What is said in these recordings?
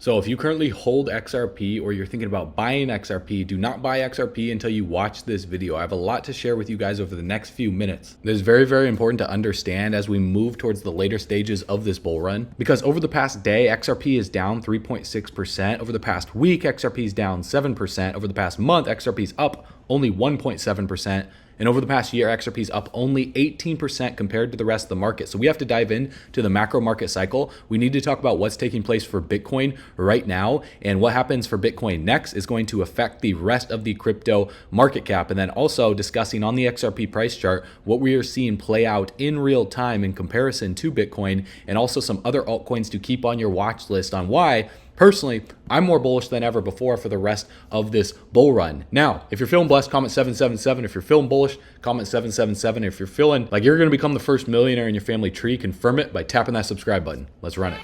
So if you currently hold XRP or you're thinking about buying XRP, do not buy XRP until you watch this video. I have a lot to share with you guys over the next few minutes. This is very, very important to understand as we move towards the later stages of this bull run, because over the past day, XRP is down 3.6%. Over the past week, XRP is down 7%. Over the past month, XRP is up only 1.7%. And over the past year, XRP is up only 18% compared to the rest of the market. So we have to dive into the macro market cycle. We need to talk about what's taking place for Bitcoin right now, and what happens for Bitcoin next is going to affect the rest of the crypto market cap. And then also discussing on the XRP price chart what we are seeing play out in real time in comparison to Bitcoin, and also some other altcoins to keep on your watch list on why personally, I'm more bullish than ever before for the rest of this bull run. Now, if you're feeling blessed, comment 777. If you're feeling bullish, comment 777. If you're feeling like you're going to become the first millionaire in your family tree, confirm it by tapping that subscribe button. Let's run it.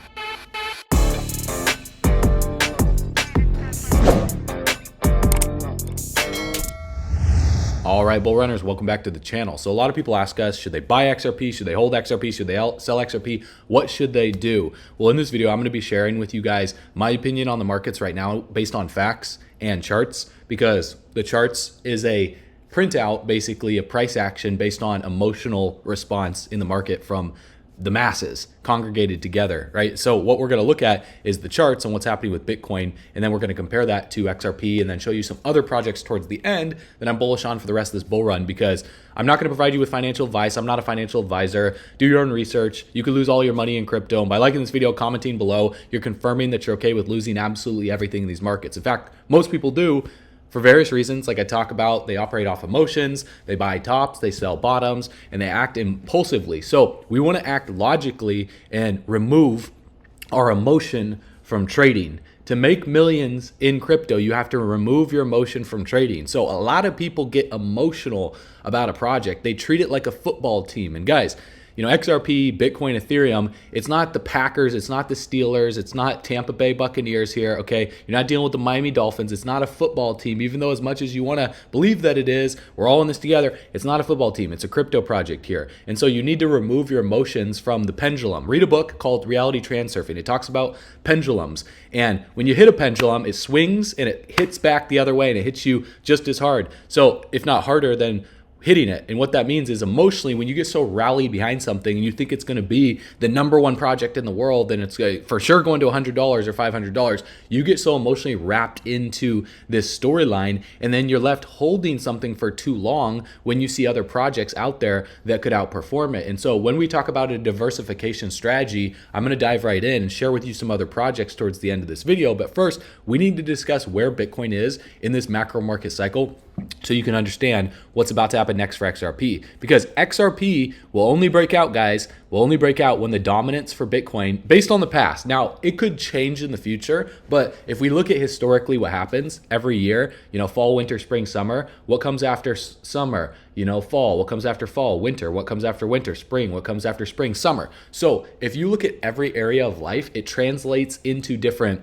All right, bull runners, welcome back to the channel. So a lot of people ask us, should they buy XRP? Should they hold XRP? Should they sell XRP? What should they do? Well, in this video, I'm going to be sharing with you guys my opinion on the markets right now based on facts and charts, because the charts is a printout, basically a price action based on emotional response in the market from the masses congregated together, right? So what we're going to look at is the charts and what's happening with Bitcoin, and then we're going to compare that to XRP and then show you some other projects towards the end that I'm bullish on for the rest of this bull run, because I'm not going to provide you with financial advice. I'm not a financial advisor. Do your own research. You could lose all your money in crypto, and by liking this video, commenting below, you're confirming that you're okay with losing absolutely everything in these markets. In fact, most people do, for various reasons. Like I talk about, they operate off emotions, they buy tops, they sell bottoms, and they act impulsively. So we want to act logically and remove our emotion from trading. To make millions in crypto, you have to remove your emotion from trading. So a lot of people get emotional about a project. They treat it like a football team. And guys, you know, XRP, Bitcoin, Ethereum, it's not the Packers, it's not the Steelers, it's not Tampa Bay Buccaneers here, okay? You're not dealing with the Miami Dolphins. It's not a football team, even though as much as you want to believe that it is, we're all in this together, it's not a football team. It's a crypto project here. And so you need to remove your emotions from the pendulum. Read a book called Reality Transurfing. It talks about pendulums. And when you hit a pendulum, it swings and it hits back the other way, and it hits you just as hard. So if not harder than hitting it. And what that means is emotionally, when you get so rallied behind something and you think it's going to be the #1 project in the world, and it's for sure going to $100 or $500, you get so emotionally wrapped into this storyline, and then you're left holding something for too long when you see other projects out there that could outperform it. And so when we talk about a diversification strategy, I'm going to dive right in and share with you some other projects towards the end of this video. But first, we need to discuss where Bitcoin is in this macro market cycle, so you can understand what's about to happen next for XRP. Because XRP will only break out, guys, will only break out when the dominance for Bitcoin, based on the past. Now, it could change in the future, but if we look at historically what happens every year, you know, fall, winter, spring, summer, what comes after summer? You know, fall, what comes after fall? Winter, what comes after winter? Spring, what comes after spring? Summer. So if you look at every area of life, it translates into different,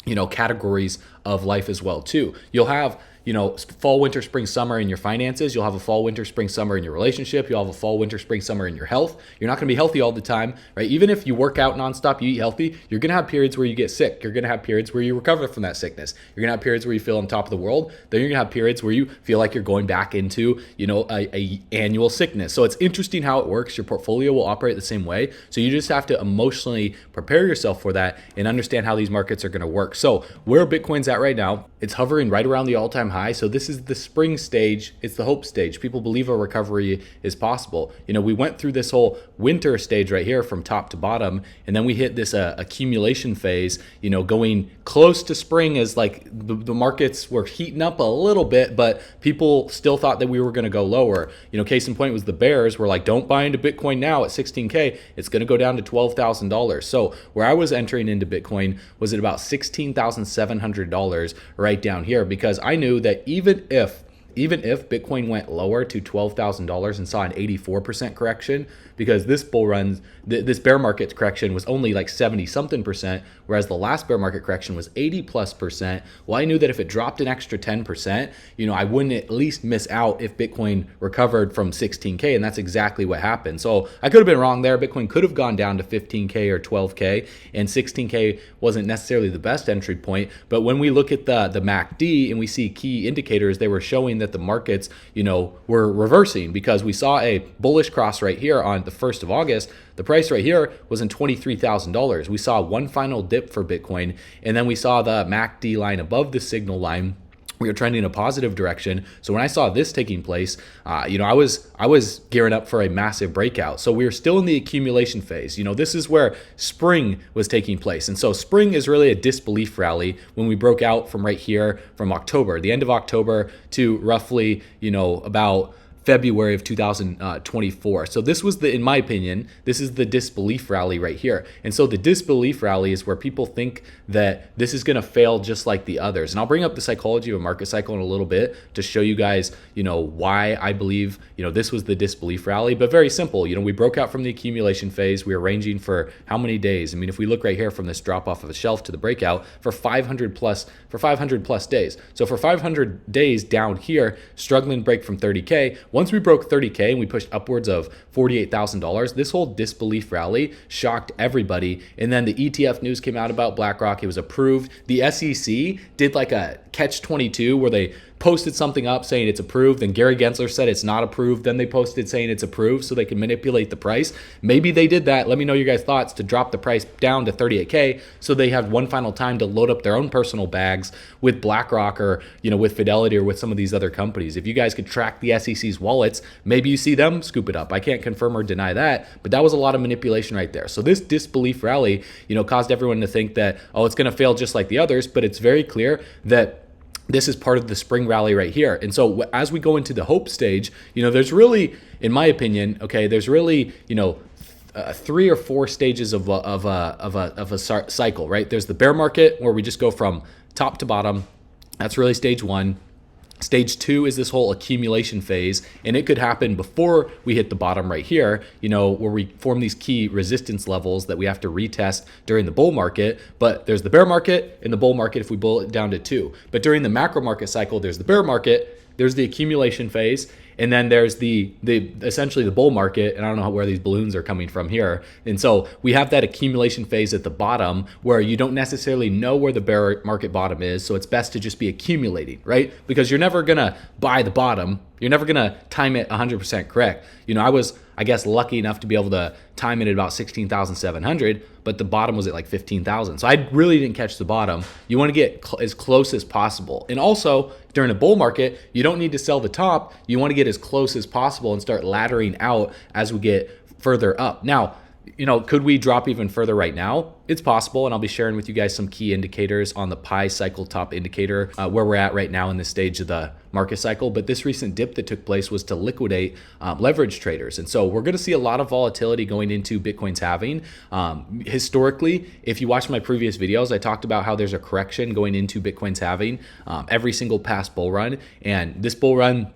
you know, categories of life as well too. You'll have, you know, fall, winter, spring, summer in your finances. You'll have a fall, winter, spring, summer in your relationship. You'll have a fall, winter, spring, summer in your health. You're not going to be healthy all the time, right? Even if you work out nonstop, you eat healthy, you're going to have periods where you get sick. You're going to have periods where you recover from that sickness. You're going to have periods where you feel on top of the world. Then you're going to have periods where you feel like you're going back into, you know, a annual sickness. So it's interesting how it works. Your portfolio will operate the same way. So you just have to emotionally prepare yourself for that and understand how these markets are going to work. So where Bitcoin's at right now, it's hovering right around the all-time high. So this is the spring stage. It's the hope stage. People believe a recovery is possible. You know, we went through this whole winter stage right here from top to bottom, and then we hit this accumulation phase, you know, going close to spring as like the markets were heating up a little bit, but people still thought that we were going to go lower. You know, case in point was the bears were like, don't buy into Bitcoin now at 16K. It's going to go down to $12,000. So where I was entering into Bitcoin was at about $16,700 right down here, because I knew that even if even if Bitcoin went lower to $12,000 and saw an 84% correction, because this bull run, this bear market correction was only like 70 something percent, whereas the last bear market correction was 80+%. Well, I knew that if it dropped an extra 10%, I wouldn't at least miss out if Bitcoin recovered from 16K, and that's exactly what happened. So I could have been wrong there. Bitcoin could have gone down to 15K or 12K, and 16K wasn't necessarily the best entry point. But when we look at the MACD and we see key indicators, they were showing that the markets, were reversing, because we saw a bullish cross right here on the 1st of August. The price right here was in $23,000. We saw one final dip for Bitcoin, and then we saw the MACD line above the signal line. We were trending in a positive direction. So when I saw this taking place, I was gearing up for a massive breakout. So we were still in the accumulation phase. This is where spring was taking place. And so spring is really a disbelief rally when we broke out from right here from October, the end of October to roughly, about February of 2024. So this was in my opinion, this is the disbelief rally right here. And so the disbelief rally is where people think that this is going to fail just like the others. And I'll bring up the psychology of a market cycle in a little bit to show you guys, why I believe, this was the disbelief rally. But very simple, we broke out from the accumulation phase. We were ranging for how many days? I mean, if we look right here from this drop off of a shelf to the breakout for 500 plus days. So for 500 days down here, struggling to break from 30K. Once we broke 30K and we pushed upwards of $48,000, this whole disbelief rally shocked everybody. And then the ETF news came out about BlackRock. It was approved. The SEC did like a catch-22 where they posted something up saying it's approved, then Gary Gensler said it's not approved, then they posted saying it's approved so they can manipulate the price. Maybe they did that. Let me know your guys' thoughts, to drop the price down to 38K so they have one final time to load up their own personal bags with BlackRock or with Fidelity or with some of these other companies. If you guys could track the SEC's wallets, maybe you see them scoop it up. I can't confirm or deny that, but that was a lot of manipulation right there. So this disbelief rally, caused everyone to think that, oh, it's going to fail just like the others, but it's very clear that this is part of the spring rally right here. And so as we go into the hope stage, there's really, in my opinion, there's really, 3 or 4 stages of a cycle, right? There's the bear market where we just go from top to bottom. That's really stage 1. Stage 2 is this whole accumulation phase, and it could happen before we hit the bottom right here, where we form these key resistance levels that we have to retest during the bull market. But there's the bear market and the bull market if we boil it down to 2. But during the macro market cycle, there's the bear market, there's the accumulation phase, and then there's the essentially the bull market. And I don't know where these balloons are coming from here. And so we have that accumulation phase at the bottom where you don't necessarily know where the bear market bottom is. So it's best to just be accumulating, right? Because you're never going to buy the bottom. You're never going to time it 100% correct. I was, lucky enough to be able to time it at about 16,700, but the bottom was at like 15,000. So I really didn't catch the bottom. You want to get as close as possible. And also during a bull market, you don't need to sell the top. You want to get as close as possible and start laddering out as we get further up. Now, could we drop even further right now? It's possible, and I'll be sharing with you guys some key indicators on the Pi cycle top indicator, where we're at right now in this stage of the market cycle. But this recent dip that took place was to liquidate leverage traders. And so we're going to see a lot of volatility going into Bitcoin's halving. Historically, if you watch my previous videos, I talked about how there's a correction going into Bitcoin's halving every single past bull run. And this bull run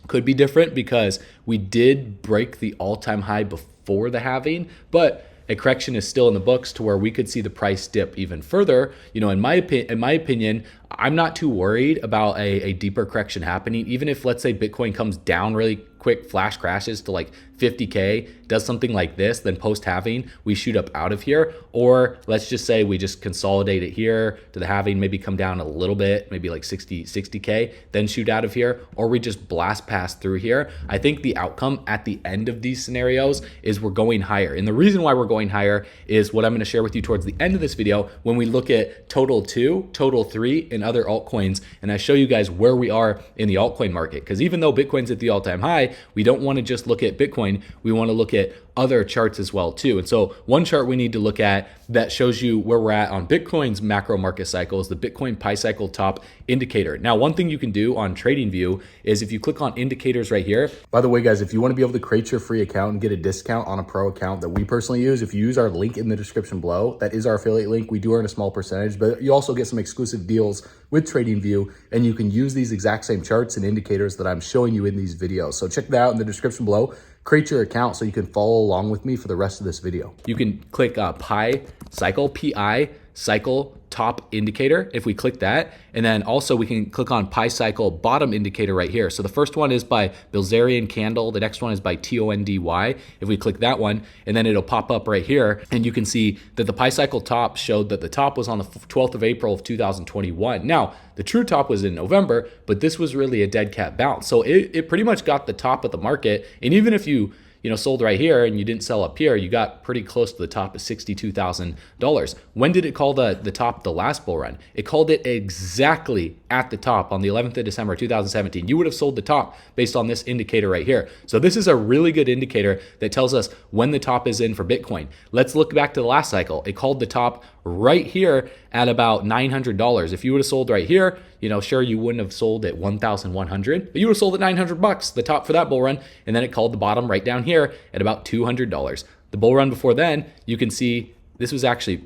could be different because we did break the all-time high before the halving, but a correction is still in the books to where we could see the price dip even further. In my opinion, I'm not too worried about a deeper correction happening. Even if, let's say, Bitcoin comes down really quick, flash crashes to like 50K, does something like this, then post halving, we shoot up out of here. Or let's just say we just consolidate it here to the halving, maybe come down a little bit, maybe like 60K, then shoot out of here, or we just blast past through here. I think the outcome at the end of these scenarios is we're going higher. And the reason why we're going higher is what I'm going to share with you towards the end of this video when we look at total 2, total 3, and other altcoins. And I show you guys where we are in the altcoin market. Because even though Bitcoin's at the all-time high, we don't want to just look at Bitcoin. We want to look at other charts as well too. And so one chart we need to look at that shows you where we're at on Bitcoin's macro market cycle is the Bitcoin Pi Cycle Top indicator. Now, one thing you can do on TradingView is if you click on indicators right here. By the way, guys, if you want to be able to create your free account and get a discount on a pro account that we personally use, if you use our link in the description below, that is our affiliate link. We do earn a small percentage, but you also get some exclusive deals with TradingView, and you can use these exact same charts and indicators that I'm showing you in these videos. So check that out in the description below. Create your account so you can follow along with me for the rest of this video. You can click Pi Cycle, P-I Cycle Top Indicator. If we click that, and then also we can click on Pi Cycle Bottom Indicator right here. So the first one is by Bilzerian Candle. The next one is by TONDY. If we click that one, and then it'll pop up right here, and you can see that the Pi Cycle Top showed that the top was on the 12th of April of 2021. Now, the true top was in November, but this was really a dead cat bounce. So it pretty much got the top of the market. And even if you sold right here and you didn't sell up here, you got pretty close to the top of $62,000. When did it call the top the last bull run? It called it exactly at the top on the 11th of December, 2017. You would have sold the top based on this indicator right here. So this is a really good indicator that tells us when the top is in for Bitcoin. Let's look back to the last cycle. It called the top right here at about $900. If you would have sold right here, sure, you wouldn't have sold at 1,100, but you would have sold at $900, the top for that bull run. And then it called the bottom right down here at about $200. The bull run before then, you can see this was actually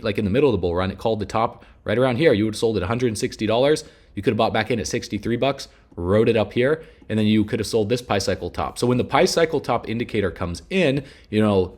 like in the middle of the bull run. It called the top right around here. You would have sold at $160. You could have bought back in at $63, rode it up here, and then you could have sold this Pi Cycle Top. So when the Pi Cycle Top indicator comes in,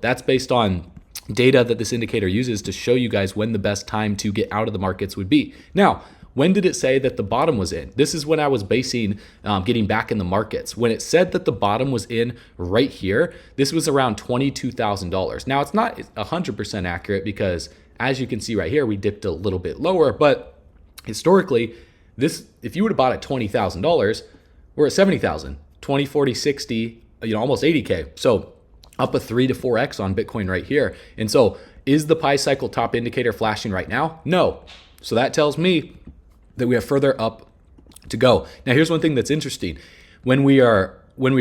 that's based on data that this indicator uses to show you guys when the best time to get out of the markets would be. Now, when did it say that the bottom was in? This is when I was basing getting back in the markets. When it said that the bottom was in right here, this was around $22,000. Now, it's not 100% accurate because as you can see right here, we dipped a little bit lower, but historically, if you would have bought at $20,000, we're at $70,000, 20, 40, 60, almost 80K. So up a 3 to 4X on Bitcoin right here. And so is the Pi Cycle Top indicator flashing right now? No. So that tells me that we have further up to go. Now, here's one thing that's interesting. When we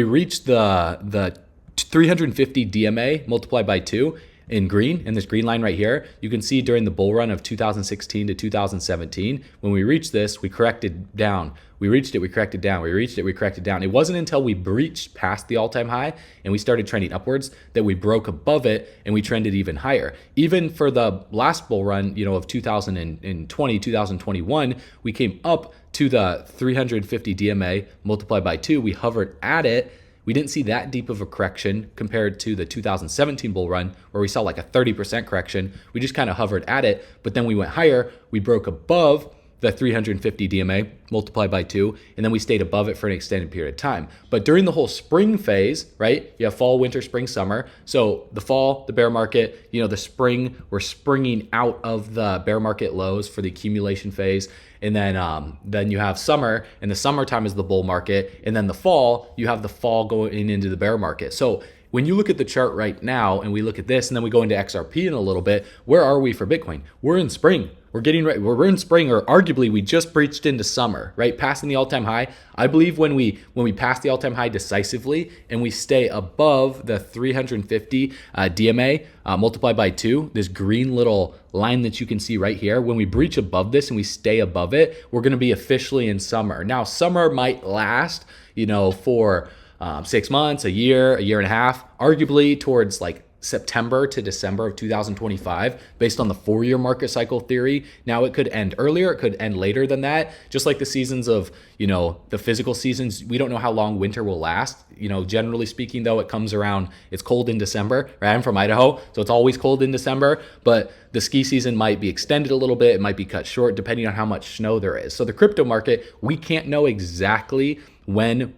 reach the 350 DMA multiplied by 2 in green, in this green line right here, you can see during the bull run of 2016 to 2017, when we reached this, we corrected down. We reached it, we corrected down. We reached it, we corrected down. It wasn't until we breached past the all-time high and we started trending upwards that we broke above it and we trended even higher. Even for the last bull run, of 2020, 2021, we came up to the 350 DMA multiplied by 2. We hovered at it. We didn't see that deep of a correction compared to the 2017 bull run where we saw like a 30% correction. We just kind of hovered at it, but then we went higher. We broke above the 350 DMA multiplied by 2, and then we stayed above it for an extended period of time. But during the whole spring phase, right, you have fall, winter, spring, summer. So the fall, the bear market, the spring, we're springing out of the bear market lows for the accumulation phase. And then you have summer, and the summertime is the bull market. And then the fall, you have the fall going into the bear market. So when you look at the chart right now and we look at this and then we go into XRP in a little bit, where are we for Bitcoin? We're in spring. We're getting ready. We're in spring, or arguably we just breached into summer, right? Passing the all-time high. I believe when we pass the all-time high decisively and we stay above the 350 DMA multiplied by 2, this green little line that you can see right here, when we breach above this and we stay above it, we're going to be officially in summer. Now, summer might last, for 6 months, a year and a half, arguably towards like September to December of 2025 based on the 4-year market cycle theory. Now, it could end earlier, it could end later than that. Just like the seasons of, the physical seasons, we don't know how long winter will last. Generally speaking, though, it comes around, it's cold in December, right? I'm from Idaho, so it's always cold in December, but the ski season might be extended a little bit. It might be cut short depending on how much snow there is. So the crypto market, we can't know exactly when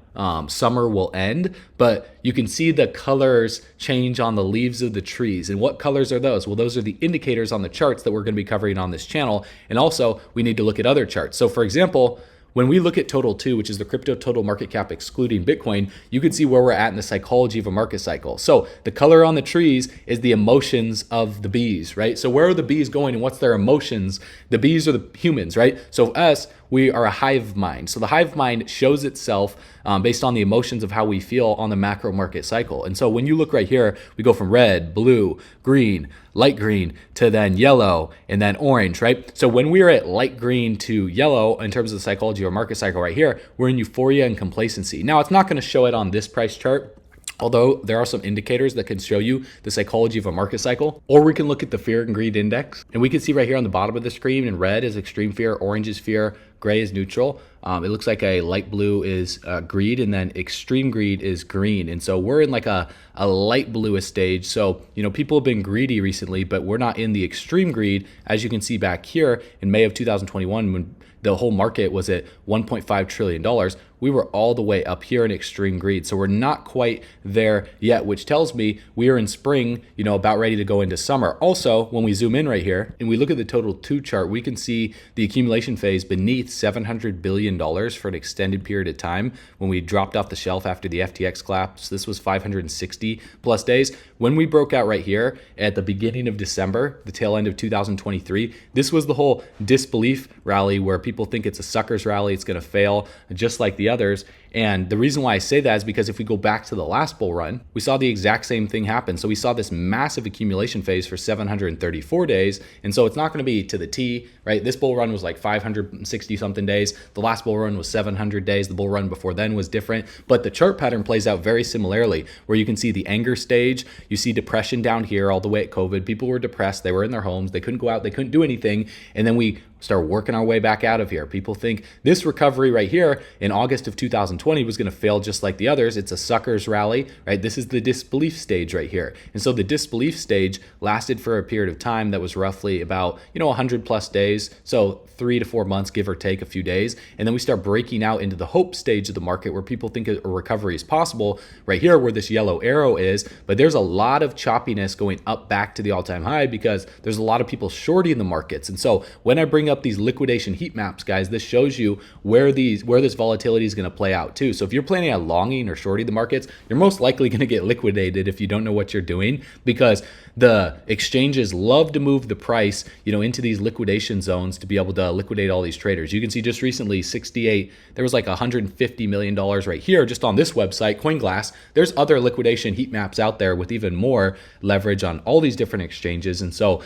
summer will end, but you can see the colors change on the leaves of the trees. And what colors are those? Well, those are the indicators on the charts that we're going to be covering on this channel. And also, we need to look at other charts. So for example, when we look at total 2, which is the crypto total market cap excluding Bitcoin, you can see where we're at in the psychology of a market cycle. So the color on the trees is the emotions of the bees, right? So where are the bees going and what's their emotions? The bees are the humans, right? So us, we are a hive mind. So the hive mind shows itself based on the emotions of how we feel on the macro market cycle. And so when you look right here, we go from red, blue, green, light green to then yellow and then orange, right? So when we're at light green to yellow in terms of the psychology of a market cycle right here, we're in euphoria and complacency. Now it's not going to show it on this price chart, although there are some indicators that can show you the psychology of a market cycle. Or we can look at the fear and greed index. And we can see right here on the bottom of the screen in red is extreme fear, orange is fear, gray is neutral. It looks like a light blue is greed, and then extreme greed is green. And so we're in like a light bluish stage. So, people have been greedy recently, but we're not in the extreme greed. As you can see back here in May of 2021, when the whole market was at $1.5 trillion, we were all the way up here in extreme greed. So we're not quite there yet, which tells me we are in spring, about ready to go into summer. Also, when we zoom in right here and we look at the total 2 chart, we can see the accumulation phase beneath $700 billion for an extended period of time. When we dropped off the shelf after the FTX collapse, this was 560 plus days. When we broke out right here at the beginning of December, the tail end of 2023, this was the whole disbelief rally where people think it's a sucker's rally, it's going to fail just like the others. And the reason why I say that is because if we go back to the last bull run, we saw the exact same thing happen. So we saw this massive accumulation phase for 734 days. And so it's not going to be to the T, right? This bull run was like 560 something days. The last bull run was 700 days. The bull run before then was different. But the chart pattern plays out very similarly, where you can see the anger stage. You see depression down here all the way at COVID. People were depressed. They were in their homes. They couldn't go out. They couldn't do anything. And then we start working our way back out of here. People think this recovery right here in August of 2020 was going to fail just like the others. It's a sucker's rally, right? This is the disbelief stage right here. And so the disbelief stage lasted for a period of time that was roughly about, 100 plus days. So 3 to 4 months, give or take a few days. And then we start breaking out into the hope stage of the market where people think a recovery is possible right here where this yellow arrow is. But there's a lot of choppiness going up back to the all-time high because there's a lot of people shorting the markets. And so when I bring up these liquidation heat maps, guys, this shows you where this volatility is going to play out too. So if you're planning on longing or shorting the markets, you're most likely going to get liquidated if you don't know what you're doing, because the exchanges love to move the price, into these liquidation zones to be able to liquidate all these traders. You can see just recently 68, there was like $150 million right here just on this website, CoinGlass. There's other liquidation heat maps out there with even more leverage on all these different exchanges. And so,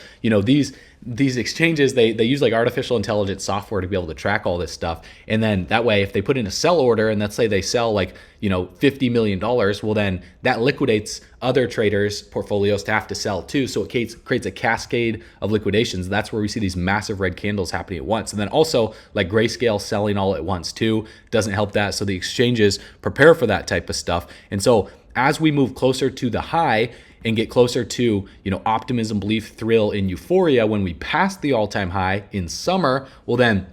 these exchanges, they use like artificial intelligence software to be able to track all this stuff. And then that way, if they put in a sell order and let's say they sell like, $50 million, well, then that liquidates other traders' portfolios to have to sell too. So it creates a cascade of liquidations. That's where we see these massive red candles happening at once. And then also like Grayscale selling all at once too doesn't help that. So the exchanges prepare for that type of stuff. And so as we move closer to the high and get closer to, optimism, belief, thrill, and euphoria, when we pass the all-time high in summer, well, then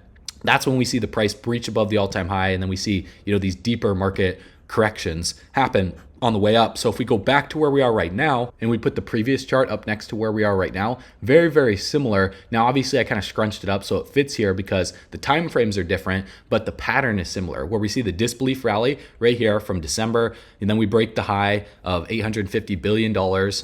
that's when we see the price breach above the all-time high. And then we see, these deeper market corrections happen on the way up. So if we go back to where we are right now and we put the previous chart up next to where we are right now, very, very similar. Now, obviously I kind of scrunched it up so it fits here because the time frames are different, but the pattern is similar, where we see the disbelief rally right here from December, and then we break the high of $850 billion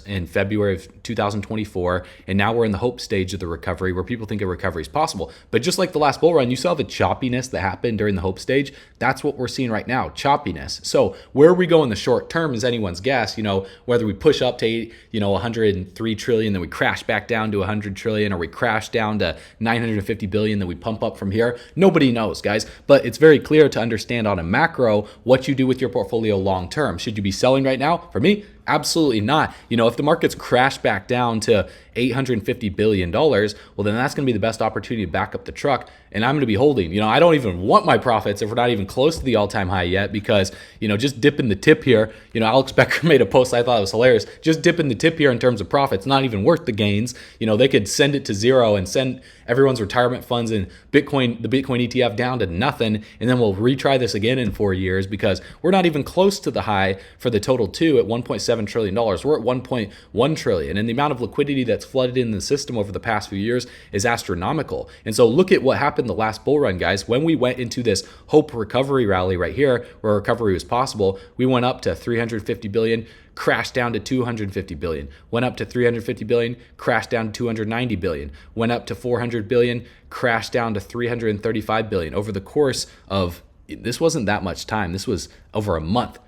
in February of 2024. And now we're in the hope stage of the recovery where people think a recovery is possible. But just like the last bull run, you saw the choppiness that happened during the hope stage. That's what we're seeing right now, choppiness. So where we go in the short term is anyone's guess, whether we push up to 103 trillion, then we crash back down to 100 trillion, or we crash down to 950 billion, then we pump up from here. Nobody knows, guys, but it's very clear to understand on a macro what you do with your portfolio long term. Should you be selling right now? For me, absolutely not. If the markets crash back down to $850 billion, well, then that's going to be the best opportunity to back up the truck. And I'm going to be holding. I don't even want my profits if we're not even close to the all-time high yet, because, just dipping the tip here, Alex Becker made a post I thought it was hilarious. Just dipping the tip here in terms of profits, not even worth the gains. They could send it to zero and send everyone's retirement funds and Bitcoin, the Bitcoin ETF, down to nothing. And then we'll retry this again in 4 years because we're not even close to the high for the total 2 at 1.7 $1.7 trillion. We're at $1.1 trillion. And the amount of liquidity that's flooded in the system over the past few years is astronomical. And so look at what happened the last bull run, guys. When we went into this hope recovery rally right here, where recovery was possible, we went up to 350 billion, crashed down to 250 billion, went up to 350 billion, crashed down to 290 billion, went up to 400 billion, crashed down to 335 billion. Over the course of, this wasn't that much time, this was over a month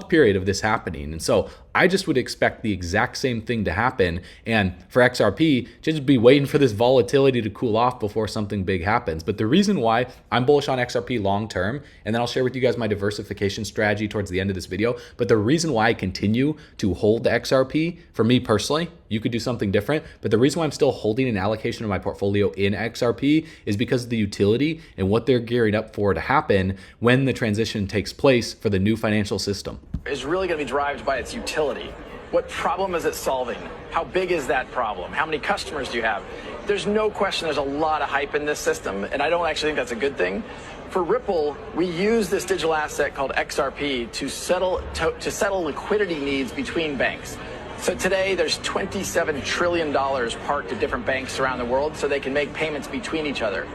period of this happening. And so I just would expect the exact same thing to happen. And for XRP, just be waiting for this volatility to cool off before something big happens. But the reason why I'm bullish on XRP long term, and then I'll share with you guys my diversification strategy towards the end of this video. But the reason why I continue to hold XRP, for me personally, you could do something different, but the reason why I'm still holding an allocation of my portfolio in XRP is because of the utility and what they're gearing up for to happen when the transition takes place for the new financial system. Is really going to be derived by its utility. What problem is it solving? How big is that problem? How many customers do you have? There's no question there's a lot of hype in this system, and I don't actually think that's a good thing. For Ripple, we use this digital asset called XRP to settle liquidity needs between banks. So today there's $27 trillion parked at different banks around the world so they can make payments between each other.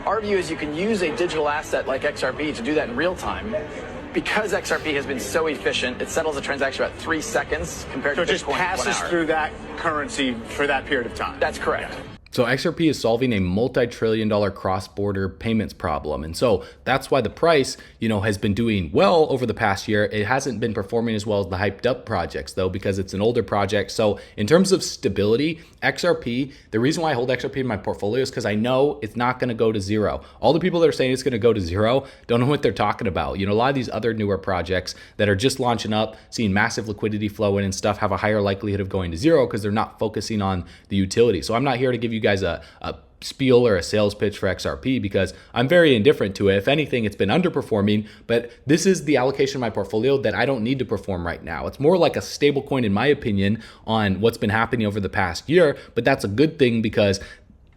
Our view is you can use a digital asset like XRP to do that in real time. Because XRP has been so efficient, it settles a transaction about 3 seconds compared to Bitcoin. So it just passes through that currency for that period of time. That's correct. Yeah. So XRP is solving a multi-trillion-dollar cross-border payments problem. And so that's why the price, has been doing well over the past year. It hasn't been performing as well as the hyped up projects though, because it's an older project. So in terms of stability, XRP, the reason why I hold XRP in my portfolio is because I know it's not going to go to zero. All the people that are saying it's going to go to zero don't know what they're talking about. A lot of these other newer projects that are just launching up, seeing massive liquidity flow in and stuff have a higher likelihood of going to zero because they're not focusing on the utility. So I'm not here to give you guys a spiel or a sales pitch for XRP because I'm very indifferent to it. If anything, it's been underperforming, but this is the allocation of my portfolio that I don't need to perform right now. It's more like a stable coin, in my opinion, on what's been happening over the past year, but that's a good thing because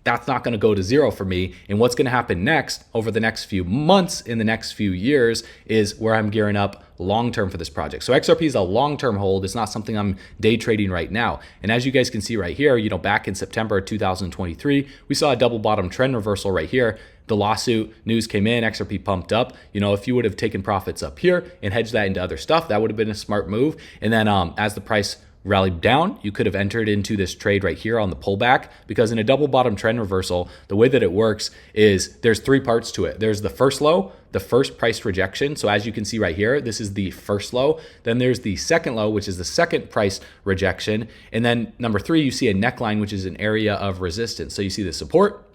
that's not going to go to zero for me. And what's going to happen next over the next few months, in the next few years, is where I'm gearing up long-term for this project. So XRP is a long-term hold. It's not something I'm day trading right now. And as you guys can see right here, back in September 2023, we saw a double bottom trend reversal right here. The lawsuit news came in, XRP pumped up. If you would have taken profits up here and hedged that into other stuff, that would have been a smart move. And then as the price rallied down, you could have entered into this trade right here on the pullback, because in a double bottom trend reversal, the way that it works is there's 3 parts to it. There's the first low, the first price rejection. So as you can see right here, this is the first low. Then there's the second low, which is the second price rejection. And then number 3, you see a neckline, which is an area of resistance. So you see the support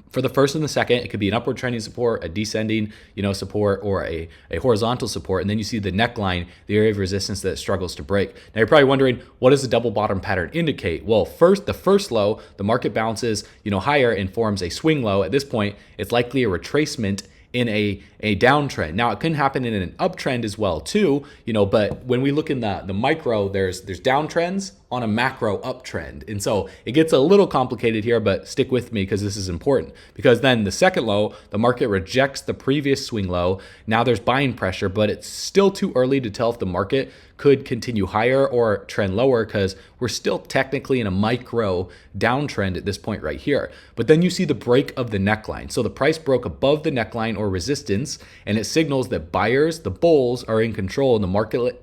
for the first and the second. It could be an upward trending support, a descending, support, or a horizontal support. And then you see the neckline, the area of resistance that struggles to break. Now you're probably wondering, what does the double bottom pattern indicate? Well, the first low, the market bounces, higher and forms a swing low. At this point, it's likely a retracement in a downtrend. Now it can happen in an uptrend as well too, but when we look in the micro, there's downtrends on a macro uptrend. And so it gets a little complicated here, but stick with me because this is important. Because then the second low, the market rejects the previous swing low. Now there's buying pressure, but it's still too early to tell if the market could continue higher or trend lower because we're still technically in a micro downtrend at this point right here. But then you see the break of the neckline. So the price broke above the neckline or resistance, and it signals that buyers, the bulls, are in control and the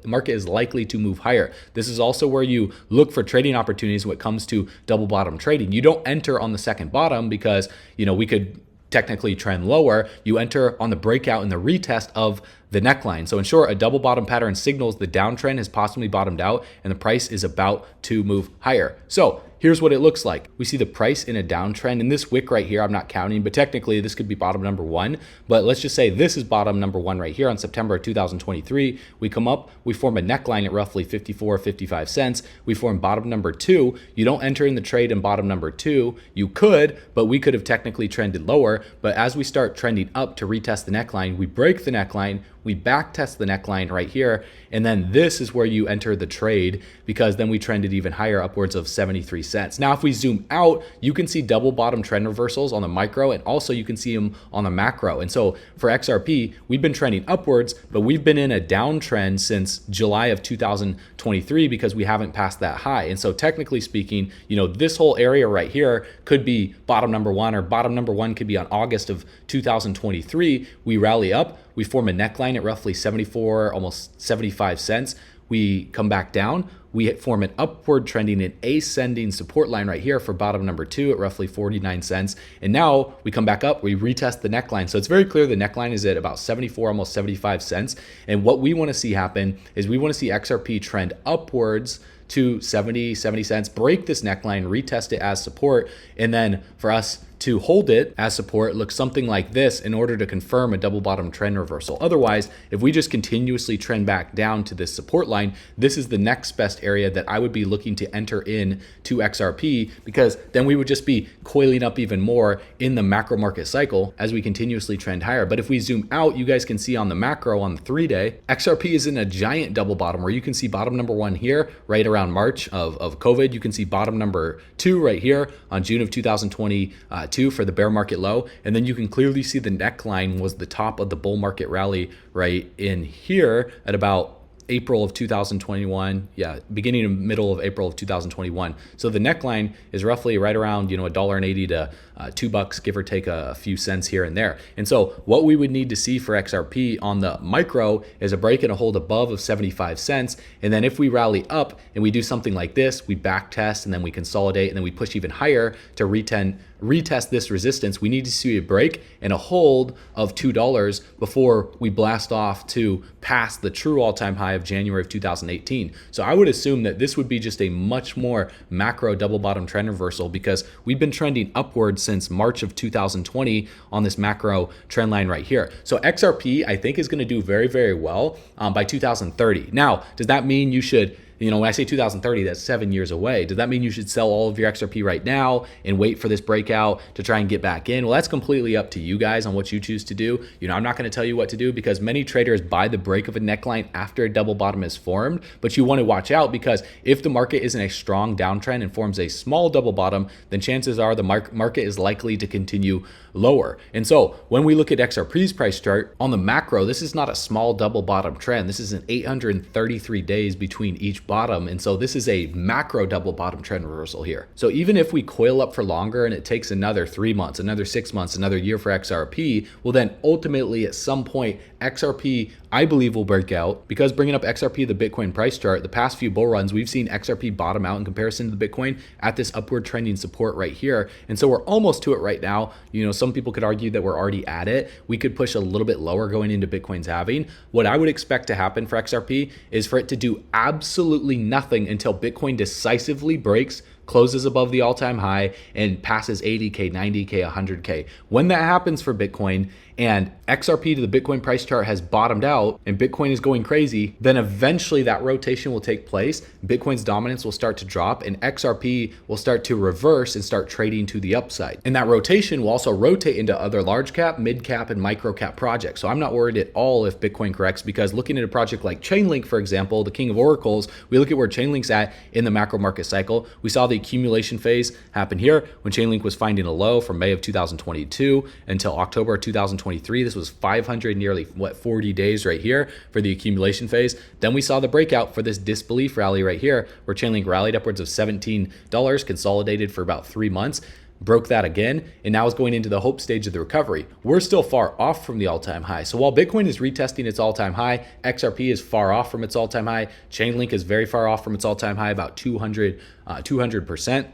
market is likely to move higher. This is also where you look for trading opportunities when it comes to double bottom trading. You don't enter on the second bottom because, we could technically trend lower. You enter on the breakout and the retest of the neckline. So in short, a double bottom pattern signals the downtrend has possibly bottomed out and the price is about to move higher. So here's what it looks like. We see the price in a downtrend. In this wick right here, I'm not counting, but technically this could be bottom number 1. But let's just say this is bottom number 1 right here on September 2023. We come up, we form a neckline at roughly 55 cents. We form bottom number 2. You don't enter in the trade in bottom number 2. You could, but we could have technically trended lower. But as we start trending up to retest the neckline, we break the neckline, we back test the neckline right here, and then this is where you enter the trade, because then we trended even higher, upwards of 73 cents. Now, if we zoom out, you can see double bottom trend reversals on the micro, and also you can see them on the macro. And so for XRP, we've been trending upwards, but we've been in a downtrend since July of 2023 because we haven't passed that high. And so technically speaking, this whole area right here could be bottom number one, or bottom number one could be on August of 2023. We rally up, we form a neckline at roughly 74, almost 75 cents. We come back down, we form an upward trending and ascending support line right here for bottom number two at roughly 49 cents. And now we come back up, we retest the neckline. So it's very clear the neckline is at about 74, almost 75 cents. And what we want to see happen is we want to see XRP trend upwards to 70 cents, break this neckline, retest it as support, and then for us to hold it as support, look something like this in order to confirm a double bottom trend reversal. Otherwise, if we just continuously trend back down to this support line, this is the next best area that I would be looking to enter in to XRP, because then we would just be coiling up even more in the macro market cycle as we continuously trend higher. But if we zoom out, you guys can see on the macro, on the 3-day, XRP is in a giant double bottom where you can see bottom number one here right around March of COVID. You can see bottom number two right here on June of 2022 for the bear market low. And then you can clearly see the neckline was the top of the bull market rally right in here at about April of 2021. Yeah, beginning and middle of April of 2021. So the neckline is roughly right around, $1.80 to $2, give or take a few cents here and there. And so what we would need to see for XRP on the micro is a break and a hold above of 75 cents. And then if we rally up and we do something like this, we back test and then we consolidate and then we push even higher to retest this resistance, we need to see a break and a hold of $2 before we blast off to pass the true all-time high of January of 2018. So I would assume that this would be just a much more macro double bottom trend reversal, because we've been trending upwards since March of 2020 on this macro trend line right here. So XRP, I think, is going to do very, very well by 2030. Now, does that mean you should, when I say 2030, that's 7 years away. Does that mean you should sell all of your XRP right now and wait for this breakout to try and get back in? Well, that's completely up to you guys on what you choose to do. I'm not going to tell you what to do, because many traders buy the break of a neckline after a double bottom is formed. But you want to watch out, because if the market is in a strong downtrend and forms a small double bottom, then chances are the market is likely to continue lower. And so when we look at XRP's price chart on the macro, this is not a small double bottom trend. This is an 833 days between each bottom. And so this is a macro double bottom trend reversal here. So even if we coil up for longer and it takes another 3 months, another 6 months, another year for XRP, well, then ultimately at some point, XRP, I believe, will break out, because bringing up XRP, the Bitcoin price chart, the past few bull runs, we've seen XRP bottom out in comparison to the Bitcoin at this upward trending support right here. And so we're almost to it right now. Some people could argue that we're already at it. We could push a little bit lower going into Bitcoin's halving. What I would expect to happen for XRP is for it to do absolutely nothing until Bitcoin decisively breaks, closes above the all-time high, and passes 80K, 90K, 100K. When that happens for Bitcoin and XRP to the Bitcoin price chart has bottomed out and Bitcoin is going crazy, then eventually that rotation will take place. Bitcoin's dominance will start to drop and XRP will start to reverse and start trading to the upside. And that rotation will also rotate into other large cap, mid cap, and micro cap projects. So I'm not worried at all if Bitcoin corrects, because looking at a project like Chainlink, for example, the king of oracles, we look at where Chainlink's at in the macro market cycle. We saw the accumulation phase happen here when Chainlink was finding a low from May of 2022 until October of 2023. This was 500, nearly 40 days right here for the accumulation phase. Then we saw the breakout for this disbelief rally right here, where Chainlink rallied upwards of $17, consolidated for about 3 months, broke that again, and now is going into the hope stage of the recovery. We're still far off from the all-time high. So while Bitcoin is retesting its all-time high, XRP is far off from its all-time high. Chainlink is very far off from its all-time high, about 200%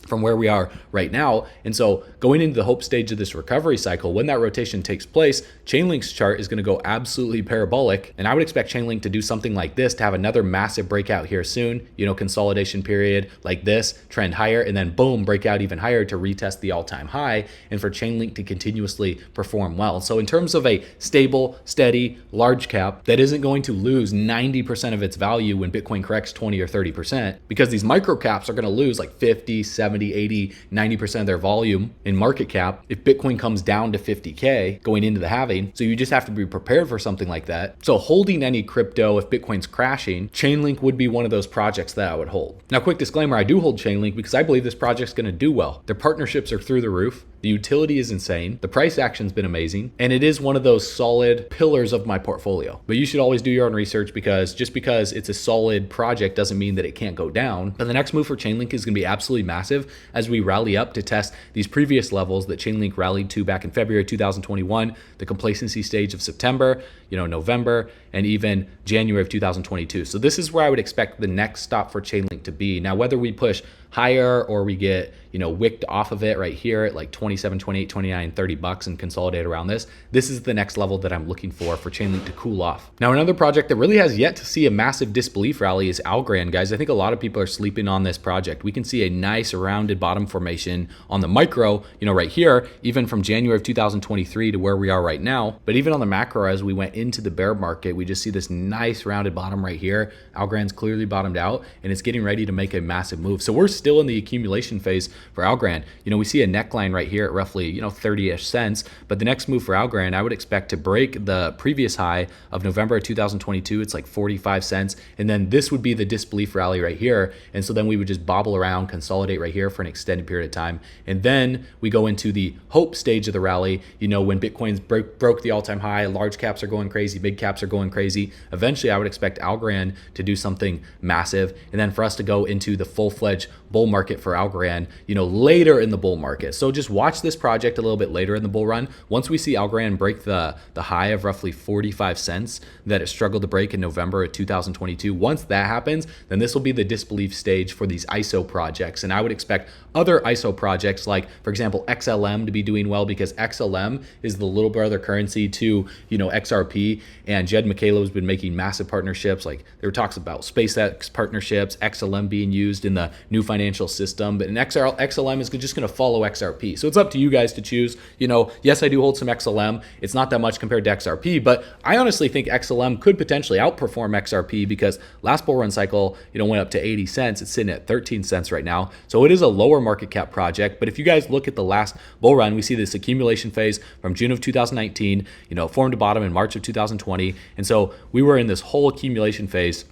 from where we are right now. And so going into the hope stage of this recovery cycle, when that rotation takes place, Chainlink's chart is going to go absolutely parabolic. And I would expect Chainlink to do something like this, to have another massive breakout here soon, consolidation period like this, trend higher, and then boom, breakout even higher to retest the all-time high, and for Chainlink to continuously perform well. So in terms of a stable, steady, large cap that isn't going to lose 90% of its value when Bitcoin corrects 20 or 30%, because these micro caps are going to lose like 50, 70, 80, 90% of their volume in market cap if Bitcoin comes down to 50K going into the halving. So you just have to be prepared for something like that. So holding any crypto if Bitcoin's crashing, Chainlink would be one of those projects that I would hold. Now, quick disclaimer, I do hold Chainlink because I believe this project's going to do well. Their partnerships are through the roof. The utility is insane. The price action's been amazing. And it is one of those solid pillars of my portfolio. But you should always do your own research, because just because it's a solid project doesn't mean that it can't go down. But the next move for Chainlink is going to be absolutely massive as we rally up to test these previous levels that Chainlink rallied to back in February 2021, the complacency stage of September, November, and even January of 2022. So this is where I would expect the next stop for Chainlink to be. Now, whether we push higher or we get, wicked off of it right here at like 27, 28, 29, 30 bucks and consolidate around this is the next level that I'm looking for Chainlink to cool off. Now, another project that really has yet to see a massive disbelief rally is Algorand, guys. I think a lot of people are sleeping on this project. We can see a nice rounded bottom formation on the micro, right here, even from January of 2023 to where we are right now. But even on the macro, as we went into the bear market, we just see this nice rounded bottom right here. Algorand's clearly bottomed out and it's getting ready to make a massive move. So we're still in the accumulation phase for Algorand. We see a neckline right here at roughly 30-ish cents, but the next move for Algorand, I would expect to break the previous high of November of 2022. It's like 45 cents, and then this would be the disbelief rally right here. And so then we would just bobble around, consolidate right here for an extended period of time, and then we go into the hope stage of the rally. When Bitcoin's broke the all-time high, large caps are going crazy, big caps are going crazy. Eventually, I would expect Algorand to do something massive, and then for us to go into the full-fledged bull market for Algorand, later in the bull market. So just watch this project a little bit later in the bull run. Once we see Algorand break the high of roughly 45 cents that it struggled to break in November of 2022, once that happens, then this will be the disbelief stage for these ISO projects. And I would expect other ISO projects like, for example, XLM to be doing well, because XLM is the little brother currency to, XRP. And Jed McCaleb has been making massive partnerships. Like there were talks about SpaceX partnerships, XLM being used in the new financial system, but XLM is just going to follow XRP. So it's up to you guys to choose. Yes, I do hold some XLM. It's not that much compared to XRP, but I honestly think XLM could potentially outperform XRP, because last bull run cycle, went up to 80 cents. It's sitting at 13 cents right now. So it is a lower market cap project. But if you guys look at the last bull run, we see this accumulation phase from June of 2019, formed a bottom in March of 2020. And so we were in this whole accumulation phase,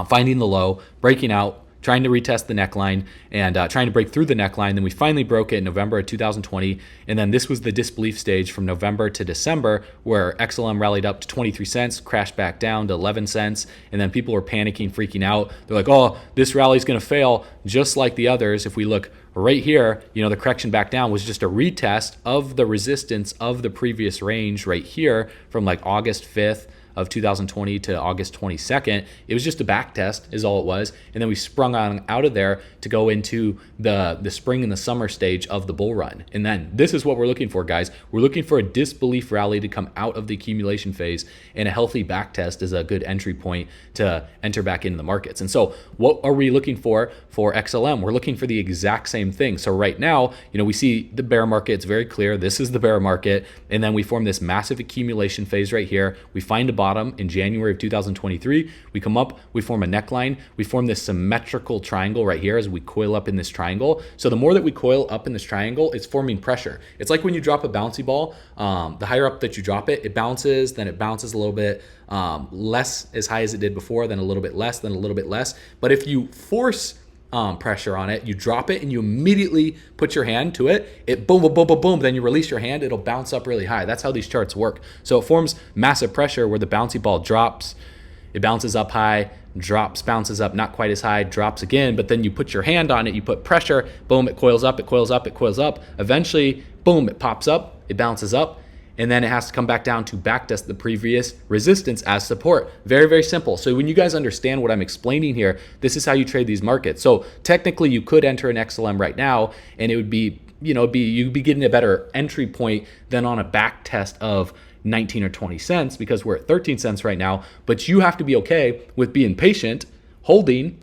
finding the low, breaking out, trying to retest the neckline, and trying to break through the neckline. Then we finally broke it in November of 2020. And then this was the disbelief stage from November to December, where XLM rallied up to 23 cents, crashed back down to 11 cents. And then people were panicking, freaking out. They're like, oh, this rally's going to fail just like the others. If we look right here, the correction back down was just a retest of the resistance of the previous range right here from like August 5th of 2020 to August 22nd. It was just a back test is all it was. And then we sprung on out of there to go into the spring and the summer stage of the bull run. And then this is what we're looking for, guys. We're looking for a disbelief rally to come out of the accumulation phase, and a healthy back test is a good entry point to enter back into the markets. And so what are we looking for XLM? We're looking for the exact same thing. So right now, we see the bear market. It's very clear. This is the bear market. And then we form this massive accumulation phase right here. We find a bottom in January of 2023. We come up, we form a neckline, we form this symmetrical triangle right here as we coil up in this triangle. So the more that we coil up in this triangle, it's forming pressure. It's like when you drop a bouncy ball, the higher up that you drop it, it bounces, then it bounces a little bit less as high as it did before, then a little bit less, then a little bit less. But if you force pressure on it, you drop it and you immediately put your hand to it, it boom, boom, boom, boom, boom, then you release your hand, it'll bounce up really high. That's how these charts work. So it forms massive pressure where the bouncy ball drops, it bounces up high, drops, bounces up, not quite as high, drops again, but then you put your hand on it, you put pressure, boom, it coils up, it coils up, it coils up. Eventually, boom, it pops up, it bounces up, and then it has to come back down to backtest the previous resistance as support. Very, very simple. So when you guys understand what I'm explaining here, this is how you trade these markets. So technically you could enter an XLM right now and it would be, you'd be getting a better entry point than on a back test of 19 or 20 cents, because we're at 13 cents right now. But you have to be okay with being patient, holding,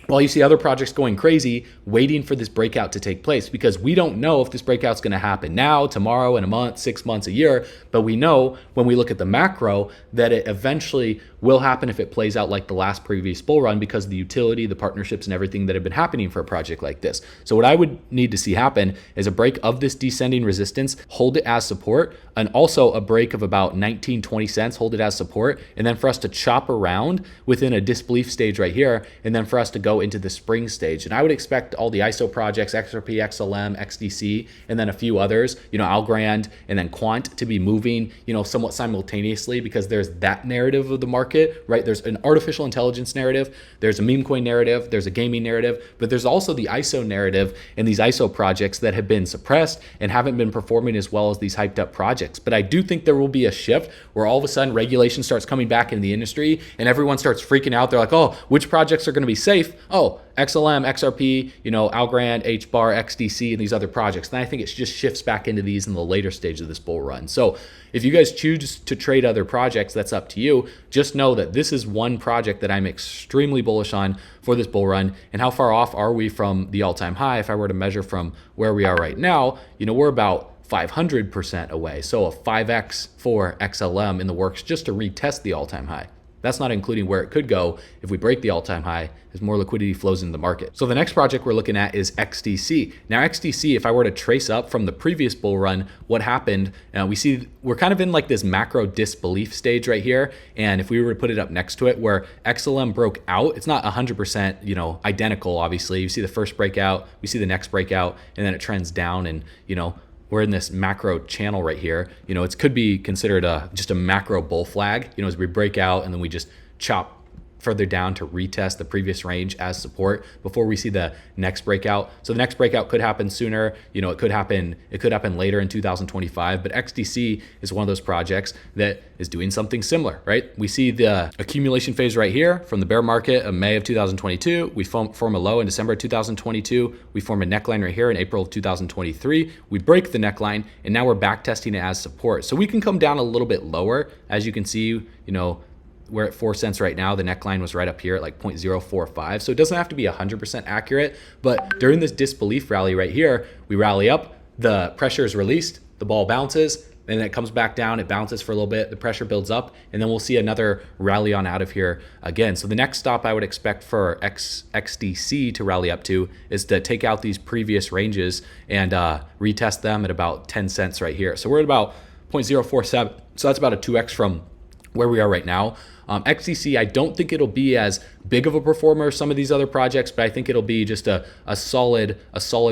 while you see other projects going crazy, waiting for this breakout to take place, because we don't know if this breakout's going to happen now, tomorrow, in a month, 6 months, a year. But we know when we look at the macro that it eventually will happen if it plays out like the last previous bull run, because of the utility, the partnerships, and everything that have been happening for a project like this. So what I would need to see happen is a break of this descending resistance, hold it as support, and also a break of about 19, 20 cents, hold it as support, and then for us to chop around within a disbelief stage right here, and then for us to go into the spring stage. And I would expect all the ISO projects, XRP, XLM, XDC, and then a few others, Algorand, and then Quant, to be moving, somewhat simultaneously, because there's that narrative of the market, right? There's an artificial intelligence narrative, there's a meme coin narrative, there's a gaming narrative, but there's also the ISO narrative and these ISO projects that have been suppressed and haven't been performing as well as these hyped up projects. But I do think there will be a shift where all of a sudden regulation starts coming back in the industry and everyone starts freaking out. They're like, oh, which projects are going to be safe? Oh, XLM, XRP, Algorand, HBAR, XDC, and these other projects. And I think it just shifts back into these in the later stage of this bull run. So if you guys choose to trade other projects, that's up to you. Just know that this is one project that I'm extremely bullish on for this bull run. And how far off are we from the all-time high? If I were to measure from where we are right now, we're about 500% away. So a 5x for XLM in the works just to retest the all-time high. That's not including where it could go if we break the all-time high as more liquidity flows into the market. So the next project we're looking at is XDC. Now XDC, if I were to trace up from the previous bull run, what happened, we see we're kind of in like this macro disbelief stage right here. And if we were to put it up next to it where XLM broke out, it's not 100%, identical, obviously. You see the first breakout, we see the next breakout, and then it trends down and, we're in this macro channel right here. It could be considered just a macro bull flag, as we break out and then we just chop further down to retest the previous range as support before we see the next breakout. So the next breakout could happen sooner. It could happen later in 2025, but XDC is one of those projects that is doing something similar, right? We see the accumulation phase right here from the bear market of May of 2022. We form a low in December of 2022. We form a neckline right here in April of 2023. We break the neckline and now we're back testing it as support. So we can come down a little bit lower. As you can see, we're at 4 cents right now. The neckline was right up here at like 0.045. So it doesn't have to be 100% accurate, but during this disbelief rally right here, we rally up, the pressure is released, the ball bounces, and then it comes back down, it bounces for a little bit, the pressure builds up, and then we'll see another rally on out of here again. So the next stop I would expect for XDC to rally up to is to take out these previous ranges and retest them at about 10 cents right here. So we're at about 0.047. So that's about a 2x from where we are right now. XDC, I don't think it'll be as big of a performer as some of these other projects, but I think it'll be just a solid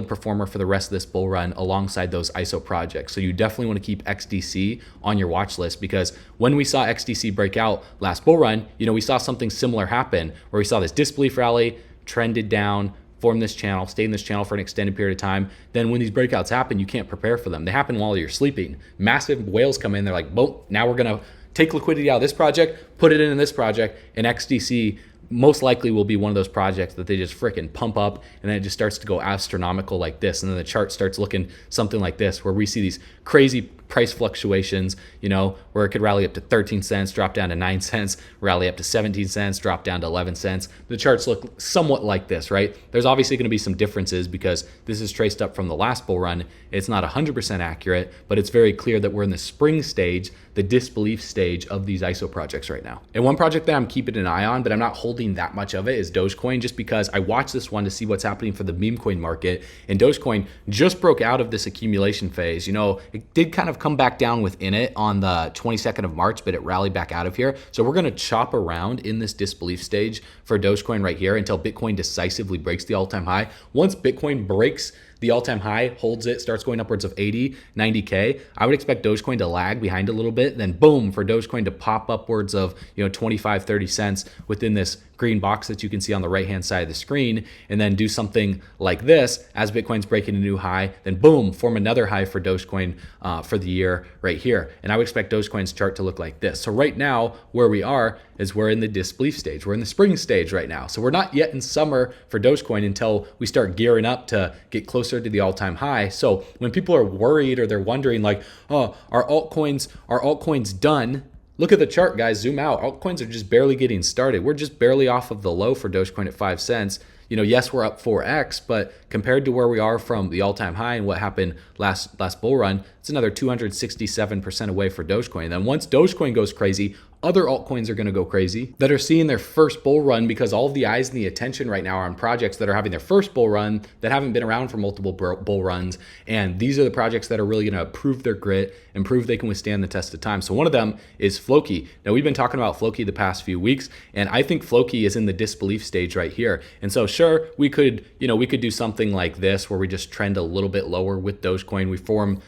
performer for the rest of this bull run alongside those ISO projects. So you definitely want to keep XDC on your watch list, because when we saw XDC break out last bull run, we saw something similar happen where we saw this disbelief rally, trended down, form this channel, stay in this channel for an extended period of time. Then when these breakouts happen, you can't prepare for them. They happen while you're sleeping. Massive whales come in, they're like, boom, now we're gonna take liquidity out of this project, put it in this project, and XDC most likely will be one of those projects that they just freaking pump up and then it just starts to go astronomical like this. And then the chart starts looking something like this, where we see these crazy price fluctuations, where it could rally up to 13 cents, drop down to 9 cents, rally up to 17 cents, drop down to 11 cents. The charts look somewhat like this, right? There's obviously going to be some differences because this is traced up from the last bull run. It's not 100% accurate, but it's very clear that we're in the spring stage, the disbelief stage of these ISO projects right now. And one project that I'm keeping an eye on, but I'm not holding that much of it, is Dogecoin, just because I watched this one to see what's happening for the meme coin market. And Dogecoin just broke out of this accumulation phase. It did kind of come back down within it on the 22nd of March, but it rallied back out of here. So we're going to chop around in this disbelief stage for Dogecoin right here until Bitcoin decisively breaks the all-time high. Once Bitcoin breaks the all-time high, holds it, starts going upwards of 80, 90K, I would expect Dogecoin to lag behind a little bit, then boom, for Dogecoin to pop upwards of 25, 30 cents within this green box that you can see on the right-hand side of the screen, and then do something like this as Bitcoin's breaking a new high, then boom, form another high for Dogecoin for the year right here. And I would expect Dogecoin's chart to look like this. So right now, where we are is we're in the disbelief stage. We're in the spring stage right now. So we're not yet in summer for Dogecoin until we start gearing up to get closer to the all-time high. So when people are worried or they're wondering like, oh, are altcoins done? Look at the chart, guys. Zoom out. Altcoins are just barely getting started. We're just barely off of the low for Dogecoin at 5 cents. yes, we're up 4x, but compared to where we are from the all-time high and what happened last bull run, it's another 267% away for Dogecoin. And then once Dogecoin goes crazy, other altcoins are going to go crazy that are seeing their first bull run, because all of the eyes and the attention right now are on projects that are having their first bull run that haven't been around for multiple bull runs. And these are the projects that are really going to prove their grit and prove they can withstand the test of time. So one of them is Floki. Now, we've been talking about Floki the past few weeks, and I think Floki is in the disbelief stage right here. And so sure, we could do something like this where we just trend a little bit lower with Dogecoin. We form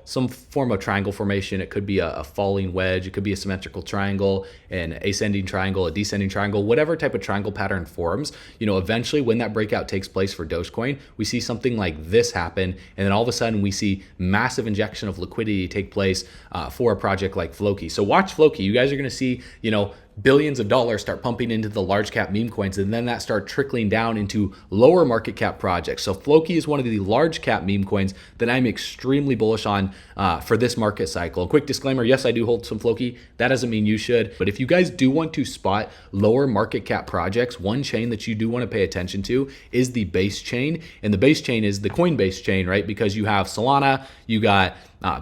some form of triangle formation. It could be a falling wedge. It could be a symmetrical triangle, an ascending triangle, a descending triangle, whatever type of triangle pattern forms. Eventually when that breakout takes place for Dogecoin, we see something like this happen. And then all of a sudden we see massive injection of liquidity take place for a project like Floki. So watch Floki. You guys are going to see, billions of dollars start pumping into the large cap meme coins, and then that start trickling down into lower market cap projects. So Floki is one of the large cap meme coins that I'm extremely bullish on for this market cycle. A quick disclaimer, yes, I do hold some Floki. That doesn't mean you should, but if you guys do want to spot lower market cap projects, one chain that you do want to pay attention to is the Base chain. And the Base chain is the Coinbase chain, right? Because you have Solana, you got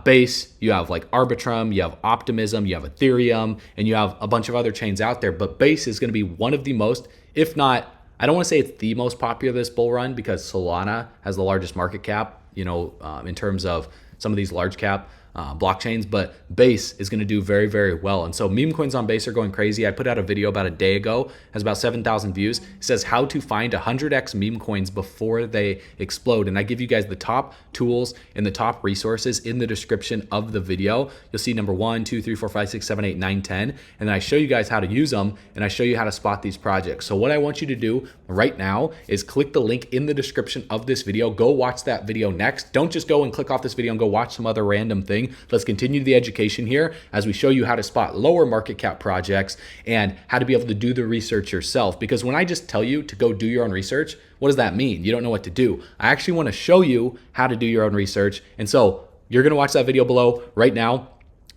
Base, you have like Arbitrum, you have Optimism, you have Ethereum, and you have a bunch of other chains out there. But Base is going to be one of the most, if not, I don't want to say it's the most popular this bull run, because Solana has the largest market cap, in terms of some of these large cap blockchains, but Base is going to do very, very well. And so meme coins on Base are going crazy. I put out a video about a day ago, has about 7,000 views. It says how to find 100x meme coins before they explode. And I give you guys the top tools and the top resources in the description of the video. You'll see number 1, 2, 3, 4, 5, 6, 7, 8, 9, 10. And then I show you guys how to use them, and I show you how to spot these projects. So what I want you to do right now is click the link in the description of this video. Go watch that video next. Don't just go and click off this video and go watch some other random thing. Let's continue the education here as we show you how to spot lower market cap projects and how to be able to do the research yourself. Because when I just tell you to go do your own research, what does that mean? You don't know what to do. I actually want to show you how to do your own research. And so you're going to watch that video below right now.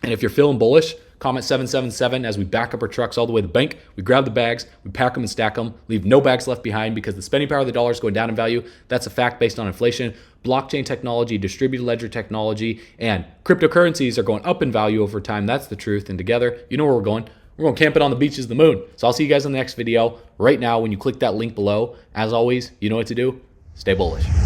And if you're feeling bullish, comment 777 as we back up our trucks all the way to the bank. We grab the bags, we pack them and stack them, leave no bags left behind, because the spending power of the dollar is going down in value. That's a fact based on inflation. Blockchain technology, distributed ledger technology, and cryptocurrencies are going up in value over time. That's the truth. And together, you know where we're going. We're going to camp it on the beaches of the moon. So I'll see you guys in the next video. Right now, when you click that link below, as always, you know what to do. Stay bullish.